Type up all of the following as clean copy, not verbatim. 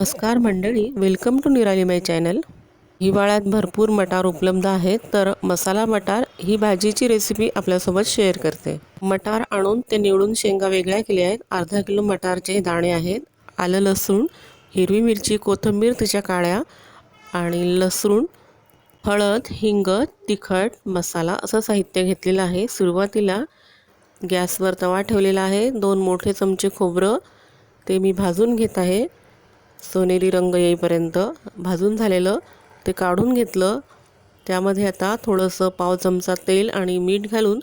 नमस्कार मंडळी, welcome to निराली माय चॅनल। हिवाळ्यात भरपूर मटार उपलब्ध आहेत, तर मसाला मटार ही भाजीची रेसिपी आपल्यासोबत शेअर करते। मटार आणून ते निवडून शेंगा वेगळ्या केल्या आहेत। अर्धा किलो मटारचे दाणे आहेत। आलं, लसूण, हिरवी मिरची, कोथिंबीर तिच्या काळ्या आणि लसूण, हळद, हिंग, तिखट, मसाला असं साहित्य घेतलेलं आहे। सुरुवातीला गॅसवर तवा ठेवलेला आहे। 2 मोठे चमचे खोबरं ते मी भाजून घेत आहे। सोनेरी रंग येईपर्यंत भाजून झालेलं ते काढून घेतलं। त्यामध्ये आता थोडंसं पाव चमचा तेल आणि मीठ घालून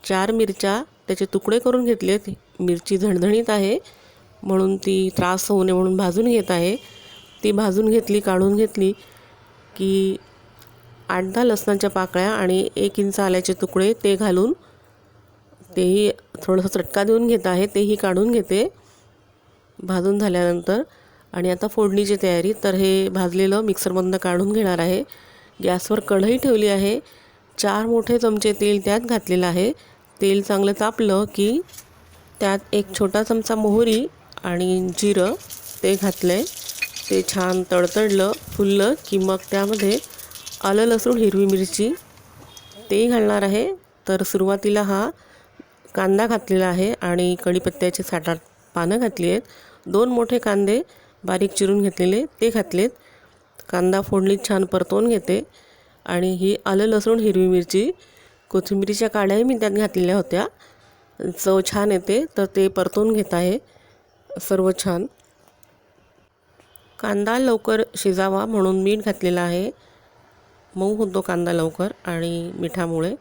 4 मिरच्या त्याचे तुकडे करून घेतलेत। मिरची झणझणीत आहे म्हणून ती त्रास होऊ नये म्हणून भाजून घेत आहे। ती भाजून घेतली, काढून घेतली की 8-10 लसणाच्या पाकळ्या आणि 1 इंच आल्याचे तुकडे ते घालून तेही थोडंसं चटका देऊन घेत आहे। तेही काढून घेते भाजून झाल्यानंतर। आणि आता फोडणीची तयारी, तर हे भाजलेलं मिक्सरमधून काढून घेणार आहे। गॅसवर कढई ठेवली आहे। 4 मोठे चमचे तेल त्यात घातलेलं आहे। तेल चांगलं तापलं की त्यात 1 छोटा चमचा मोहरी आणि जिरं ते घातले। ते छान तडतडलं, फुललं की मग त्यामध्ये आलं, लसूण, हिरवी मिरची ते घालणार आहे। तर सुरुवातीला हा कांदा घातलेला आहे आणि कढीपत्त्याचे 7-8 पानं घातली आहेत। 2 मोठे कांदे बारीक चिरून घेतलेले ते घातलेत। कांदा फोडणीत छान परतवून घेते आणि ही आलं, लसूण, हिरवी मिरची, कोथिंबीरीच्या काड्याही मी त्यात घातलेल्या होत्या। चव छान येते, तर ते परतवून घेत आहे सर्व छान। कांदा लवकर शिजावा म्हणून मीठ घातलेलं आहे। मऊ होतो कांदा लवकर आणि मिठामुळे।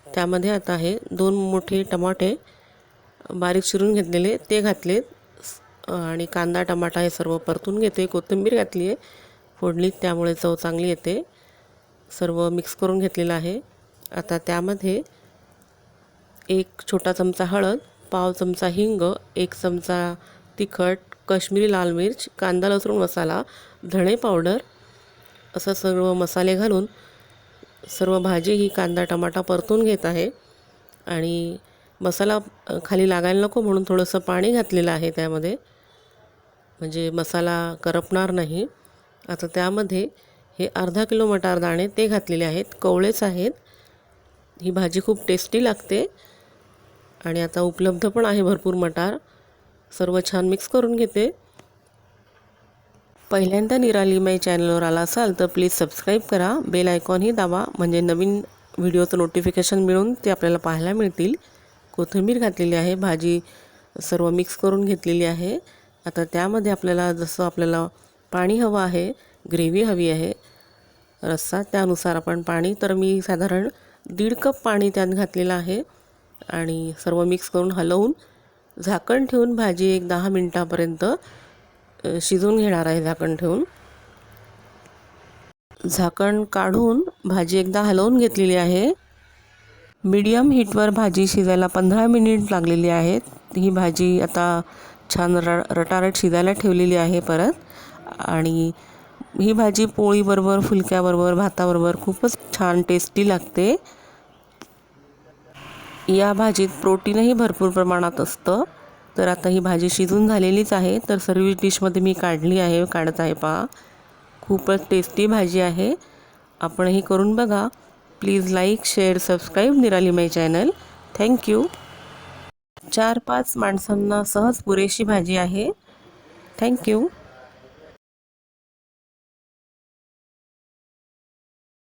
त्यामध्ये आता आहे 2 मोठे टमाटे बारीक चिरून घेतलेले ते घातलेत आणि कांदा टमाटा हे सर्व परतून घेते। कोथिंबीर घातली आहे फोडणीत, त्यामुळे चव चांगली येते। सर्व मिक्स करून घेतलेलं आहे। आता त्यामध्ये 1 छोटा चमचा हळद, पाव चमचा हिंग, 1 चमचा तिखट, काश्मीरी लाल मिर्च, कांदा लसूण मसाला, धणे पावडर असं सर्व मसाले घालून सर्व भाजी ही कांदा टमाटा परतून घेत आहे। आणि मसाला खाली लागायला नको म्हणून थोडंसं पाणी घातलेलं आहे त्यामध्ये, म्हणजे मसाला करपणार नाही। आता त्यामध्ये हे अर्धा किलो मटार दाणे ते घातलेले आहेत, कवळेच आहेत। ही भाजी खूप टेस्टी लागते आणि आता उपलब्ध पण आहे भरपूर मटार। सर्व छान मिक्स करून घेते। पहिल्यांदा निराली माय चॅनलवर आला असाल तर प्लीज सबस्क्राईब करा, बेल आयकॉनही दाबा, म्हणजे नवीन व्हिडिओचं नोटिफिकेशन मिळून ते आपल्याला पाहायला मिळतील। कोथिंबीर घातलेली आहे, भाजी सर्व मिक्स करून घेतलेली आहे। आता त्यामध्ये आपल्याला जसं आपल्याला पाणी हवं आहे, ग्रेव्ही हवी आहे, रस्सा, त्यानुसार आपण पाणी, तर मी साधारण 1.5 कप पाणी त्यात घातलेलं आहे। आणि सर्व मिक्स करून हलवून झाकण ठेवून भाजी 10 मिनिटापर्यंत शिजवून घेणार आहे। झाकण ठेवून झाकण काढून भाजी एकदा हलवून घेतलेली आहे। मीडियम हीटवर भाजी शिजायला 15 मिनिट लागलेली आहेत। ही भाजी आता छान रटारट शिजायला ठेवलेली आहे परत। आणि ही भाजी पोळीबरोबर, फुलक्याबरोबर, भाताबरोबर खूपच छान टेस्टी लागते। या भाजीत प्रोटीनही भरपूर प्रमाणात असतं। तर आता ही भाजी शिजून झालेलीच आहे, तर सर्व्हिस डिशमध्ये मी काढली आहे, काढत आहे पहा। खूपच टेस्टी भाजी आहे, आपणही करून बघा। प्लीज लाईक, शेअर, सबस्क्राईब निराली माय चॅनल। थँक्यू। 4-5 माणसांना सहज पुरेशी भाजी आहे। थँक्यू।